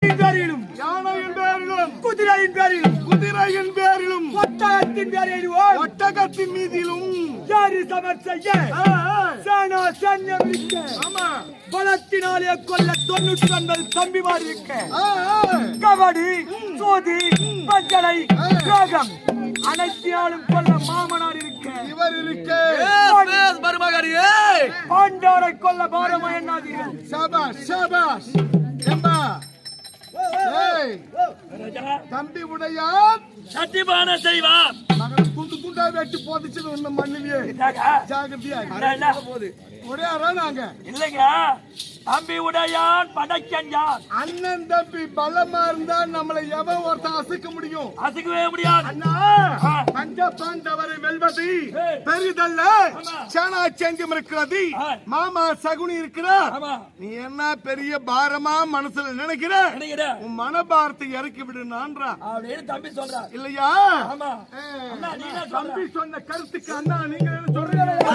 யானையின் பேரிலும் யானையின் பேரிலும் குதிரையின் பேரிலும் குதிரையின் பேரிலும் ஒட்டகத்தின் பேரிலும் ஒட்டகத்தின் மீதிலும் யாரி சமர் செய்ய சேனா சைன்யம் இருக்க ஆமா பலத்தினாலே கொல்ல 99 தம்பிமார் இருக்க கபடி சோதி பஞ்சலை யோகம் அனைத்தினாலும் கொல்ல மாமனார் இருக்க இவர் இருக்க மருமகரியே பாண்டாரை கொல்ல பாரமா என்னாதீர்கள் சபாஷ் சபாஷ் எம்பா ஏய் தம்பி உடையார் சத்தியமான செய்வா மகனை துண்டு துண்டா வெட்டி போதிச்சு ஒண்ணு மண்ணிலே ஜாகிரதையா உடையாரா நாங்க இல்லைங்க தம்பி உடையான் படைக்கஞ்சான் அண்ணன் தம்பி பலமா இருந்தா நம்மளை எவன் ஒருத்தன் அசைக்க முடியும் அசைக்கவே முடியாது அண்ணா பஞ்ச பாண்டவரை வெல்வது பெரிதல்ல சேனா சேந்தியம் இருக்கிறது மாமா சகுனி இருக்கிறார் நீ என்ன பெரிய பாரமா மனசுல நினைக்கிற உன் மனபாரத்தை இறக்கி விடு நான்றா அப்படின்னு தம்பி சொல்றார் இல்லையா ஆமா தம்பி சொன்ன கருத்துக்கு அண்ணா நீங்க என்ன சொல்றீங்க